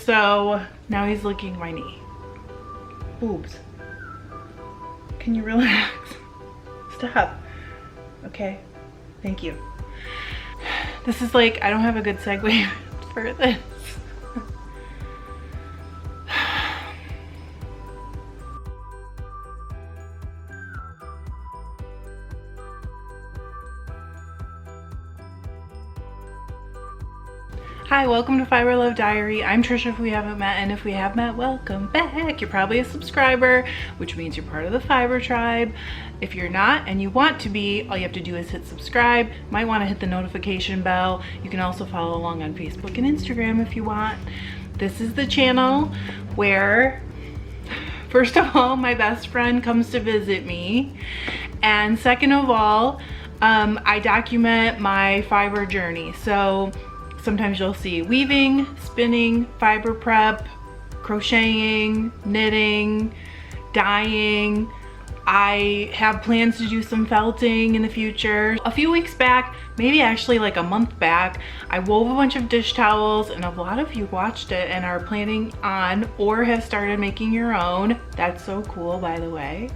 so now he's licking my knee. Boobs. Can you relax? Stop. Okay, thank you. This is like, I don't have a good segue for this. Hi, welcome to FiberLoveDiary. I'm Trisha if we haven't met, and if we have met, welcome back. You're probably a subscriber, which means you're part of the Fiber tribe. If you're not and you want to be, all you have to do is hit subscribe. Might want to hit the notification bell. You can also follow along on Facebook and Instagram if you want. This is the channel where, first of all, my best friend comes to visit me, and second of all, I document my fiber journey. So sometimes you'll see weaving, spinning, fiber prep, crocheting, knitting, dyeing. I have plans to do some felting in the future. A few weeks back, maybe actually like a month back, I wove a bunch of dish towels, and a lot of you watched it and are planning on or have started making your own. That's so cool, by the way.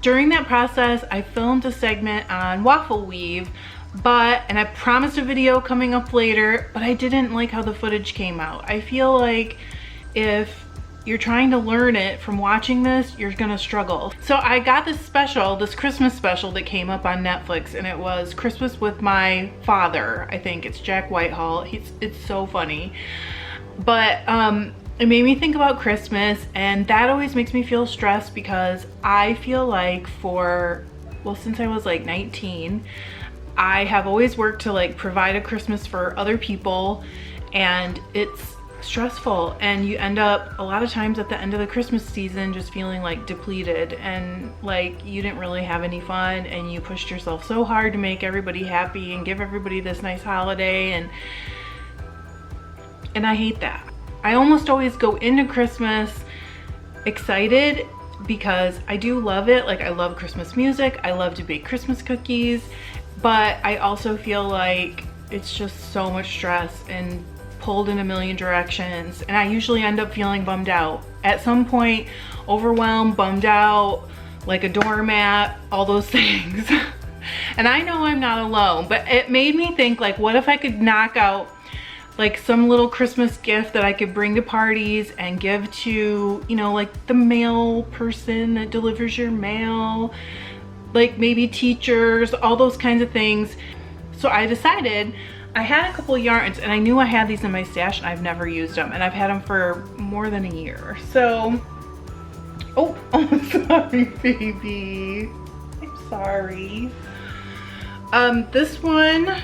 During that process, I filmed a segment on Waffle Weave, and I promised a video coming up later, but I didn't like how the footage came out. I feel like if you're trying to learn it from watching this, you're gonna struggle. So I got this special, this Christmas special that came up on Netflix, and it was Christmas with My Father. I think it's Jack Whitehall. It's so funny. But it made me think about Christmas, and that always makes me feel stressed because I feel like since I was like 19, I have always worked to like provide a Christmas for other people, and it's stressful, and you end up a lot of times at the end of the Christmas season just feeling like depleted and like you didn't really have any fun, and you pushed yourself so hard to make everybody happy and give everybody this nice holiday, and I hate that. I almost always go into Christmas excited because I do love it. Like, I love Christmas music, I love to bake Christmas cookies, but I also feel like it's just so much stress and pulled in a million directions, and I usually end up feeling bummed out at some point, overwhelmed, bummed out, like a doormat, all those things. And I know I'm not alone, but it made me think, like, what if I could knock out like some little Christmas gift that I could bring to parties and give to, you know, like the mail person that delivers your mail, like maybe teachers, all those kinds of things. So I decided, I had a couple yarns, and I knew I had these in my stash and I've never used them, and I've had them for more than a year. So, oh, sorry, baby. I'm sorry. This one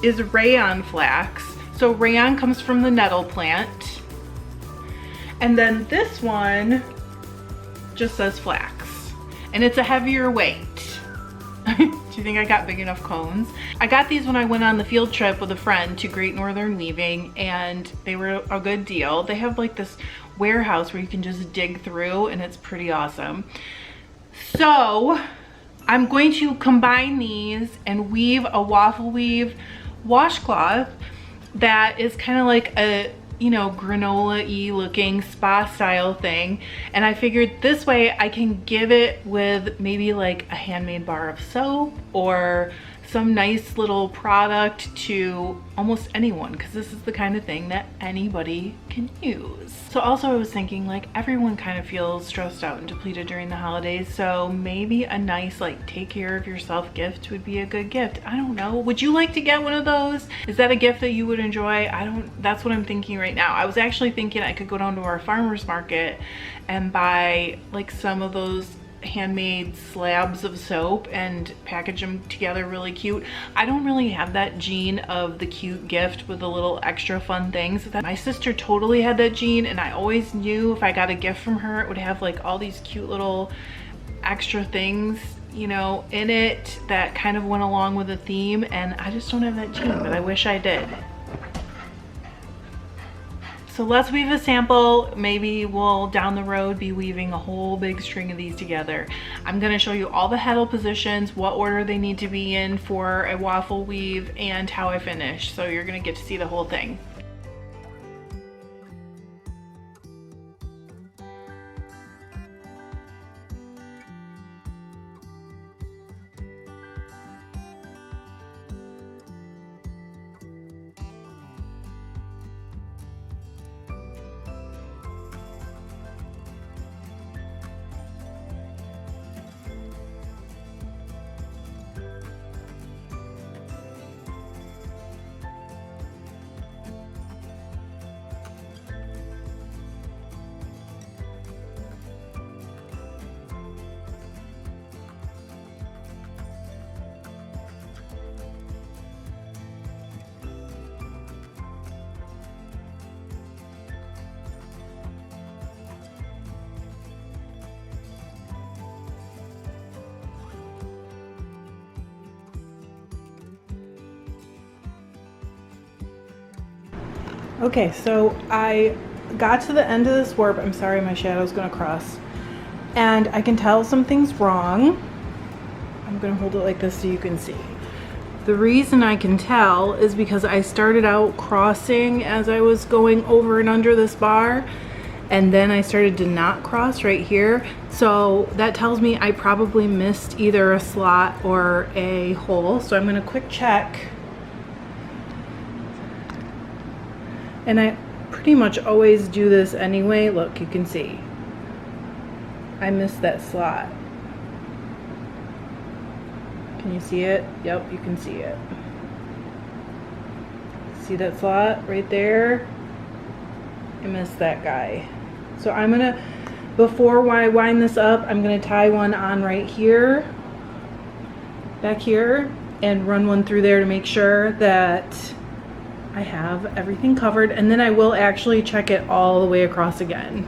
is rayon flax. So rayon comes from the nettle plant. And then this one just says flax, and it's a heavier weight. Do you think I got big enough cones? I got these when I went on the field trip with a friend to Great Northern Weaving, and they were a good deal. They have like this warehouse where you can just dig through, and it's pretty awesome. So I'm going to combine these and weave a Waffle Weave washcloth that is kind of like a, you know, granola-y looking spa style thing, and I figured this way I can give it with maybe like a handmade bar of soap or some nice little product to almost anyone, because this is the kind of thing that anybody can use. So also I was thinking, like, everyone kind of feels stressed out and depleted during the holidays, so maybe a nice like take care of yourself gift would be a good gift. I don't know, would you like to get one of those? Is that a gift that you would enjoy? That's what I'm thinking right now. I was actually thinking I could go down to our farmer's market and buy like some of those handmade slabs of soap and package them together really cute. I don't really have that gene of the cute gift with the little extra fun things. My sister totally had that gene, and I always knew if I got a gift from her, it would have like all these cute little extra things, you know, in it that kind of went along with the theme, and I just don't have that gene, but I wish I did. So let's weave a sample. Maybe we'll down the road be weaving a whole big string of these together. I'm gonna show you all the heddle positions, what order they need to be in for a waffle weave, and how I finish. So you're gonna get to see the whole thing. Okay, so I got to the end of this warp. I'm sorry, my shadow's gonna cross. And I can tell something's wrong. I'm gonna hold it like this so you can see. The reason I can tell is because I started out crossing as I was going over and under this bar, and then I started to not cross right here. So that tells me I probably missed either a slot or a hole. So I'm gonna quick check. And I pretty much always do this anyway. Look, you can see. I missed that slot. Can you see it? Yep, you can see it. See that slot right there? I missed that guy. So I'm gonna, before I wind this up, I'm gonna tie one on right here, back here, and run one through there to make sure that I have everything covered, and then I will actually check it all the way across again.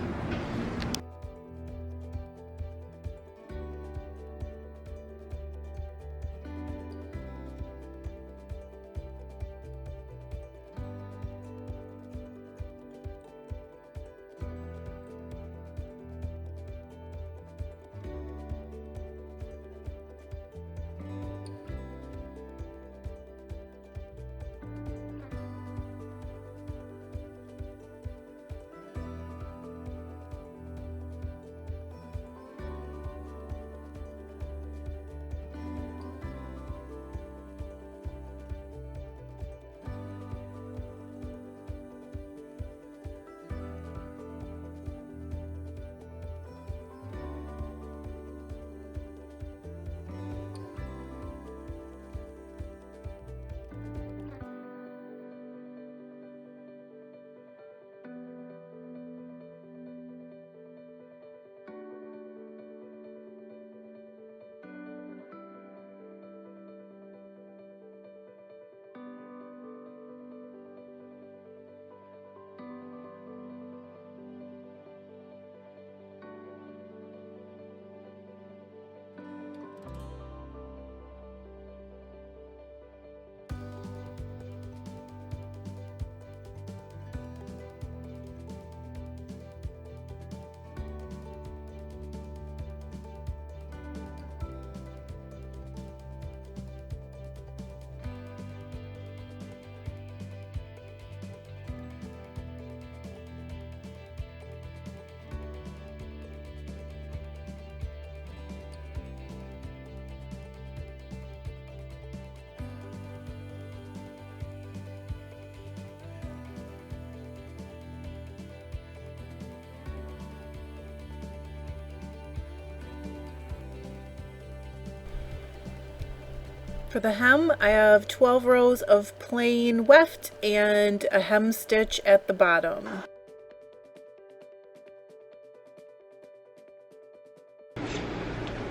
For the hem, I have 12 rows of plain weft and a hem stitch at the bottom.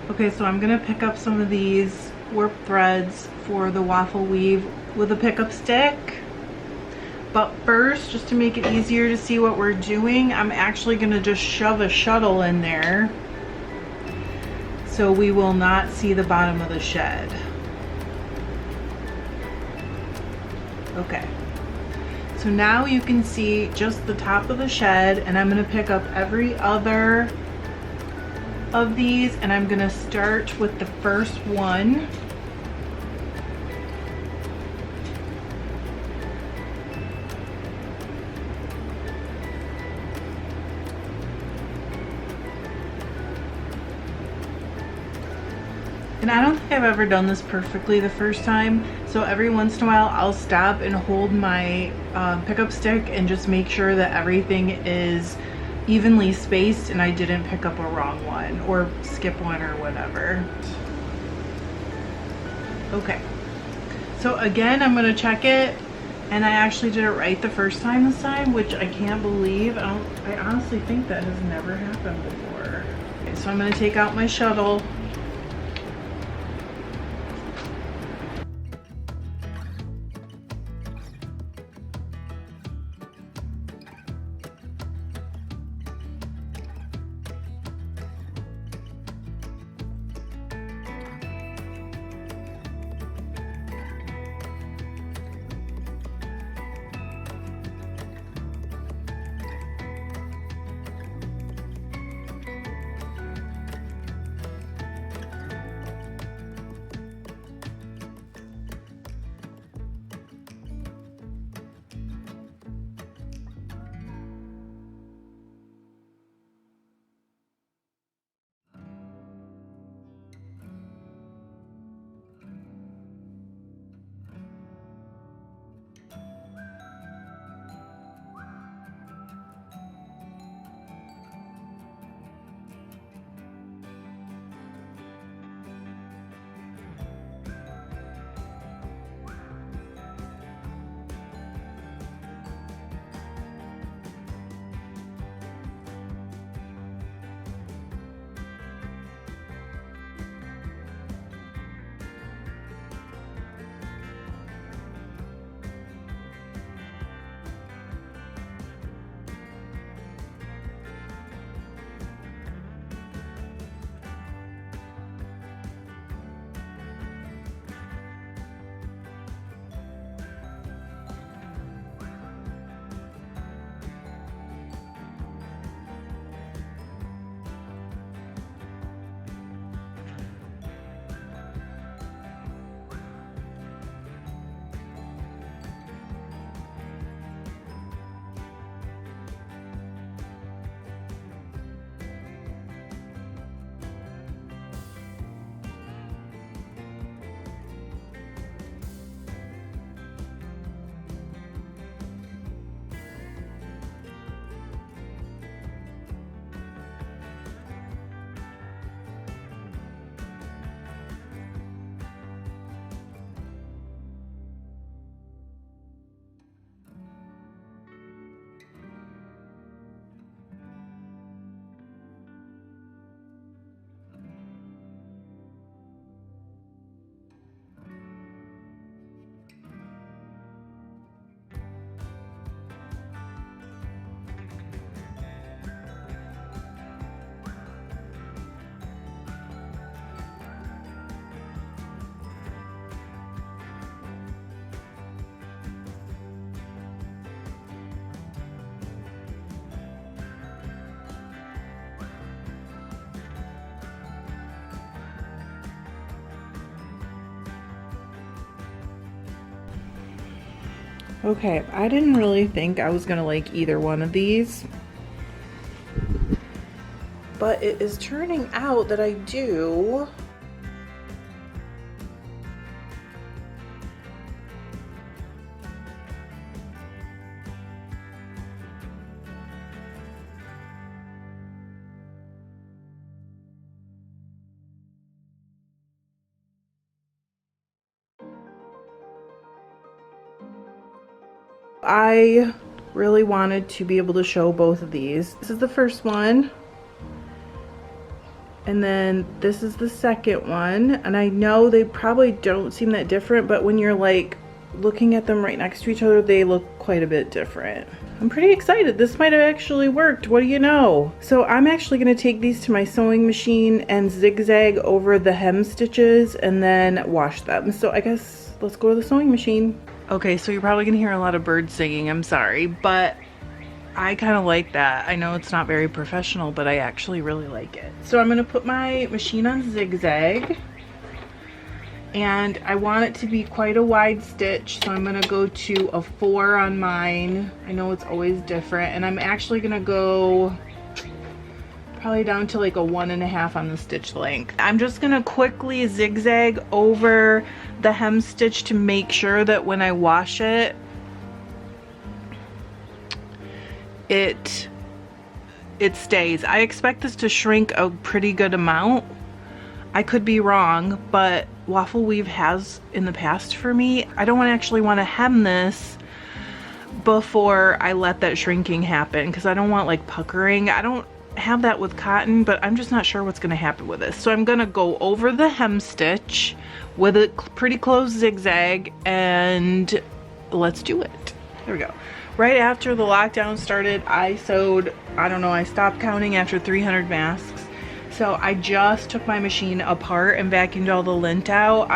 Okay, so I'm gonna pick up some of these warp threads for the waffle weave with a pickup stick. But first, just to make it easier to see what we're doing, I'm actually gonna just shove a shuttle in there so we will not see the bottom of the shed. Okay, So now you can see just the top of the shed, and I'm gonna pick up every other of these, and I'm gonna start with the first one. And I don't think I've ever done this perfectly the first time, so every once in a while I'll stop and hold my pickup stick and just make sure that everything is evenly spaced and I didn't pick up a wrong one or skip one or whatever. Okay, so again I'm gonna check it, and I actually did it right the first time this time, which I can't believe. I honestly think that has never happened before. Okay, so I'm gonna take out my shuttle. Okay, I didn't really think I was gonna like either one of these, but it is turning out that I do. I really wanted to be able to show both of these. This is the first one, and then this is the second one, and I know they probably don't seem that different, but when you're like looking at them right next to each other, they look quite a bit different. I'm pretty excited. This might have actually worked. What do you know? So I'm actually going to take these to my sewing machine and zigzag over the hem stitches and then wash them. So I guess let's go to the sewing machine. Okay, so you're probably gonna hear a lot of birds singing, I'm sorry, but I kind of like that. I know it's not very professional, but I actually really like it. So I'm gonna put my machine on zigzag, and I want it to be quite a wide stitch, so I'm gonna go to a 4 on mine. I know it's always different, and I'm actually gonna go probably down to like a 1.5 on the stitch length. I'm just gonna quickly zigzag over the hem stitch to make sure that when I wash it, it stays. I expect this to shrink a pretty good amount. I could be wrong, but Waffle Weave has in the past for me. I don't actually want to hem this before I let that shrinking happen, because I don't want like puckering. I don't have that with cotton, but I'm just not sure what's going to happen with this. So I'm going to go over the hem stitch with a pretty close zigzag, and let's do it. There we go. Right after the lockdown started, I sewed, I don't know, I stopped counting after 300 masks. So I just took my machine apart and vacuumed all the lint out.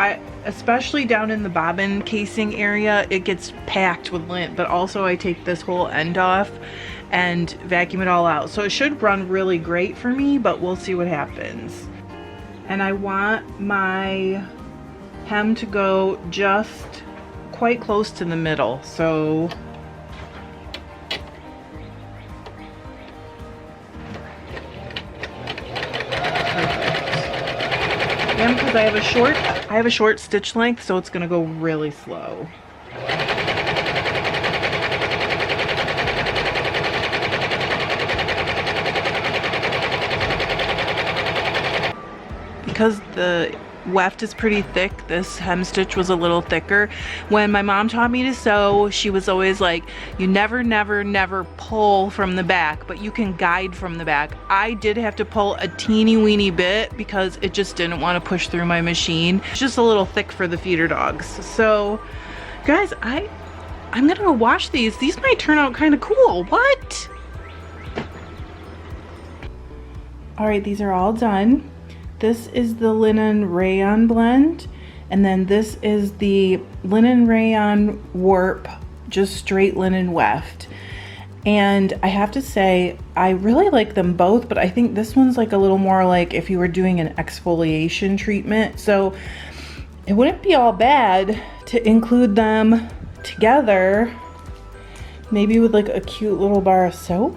Especially down in the bobbin casing area, it gets packed with lint, but also I take this whole end off and vacuum it all out. So it should run really great for me, but we'll see what happens. And I want my hem to go just quite close to the middle. So because I have a short stitch length, so it's gonna go really slow. Because the weft is pretty thick, this hem stitch was a little thicker. When my mom taught me to sew, she was always like, you never pull from the back, but you can guide from the back. I did have to pull a teeny weeny bit because it just didn't want to push through my machine. It's just a little thick for the feeder dogs. So guys, I'm gonna go wash these. These might turn out kind of cool. What? All right, these are all done. This is the linen rayon blend, and then this is the linen rayon warp, just straight linen weft. And I have to say, I really like them both, but I think this one's like a little more like if you were doing an exfoliation treatment. So it wouldn't be all bad to include them together, maybe with like a cute little bar of soap.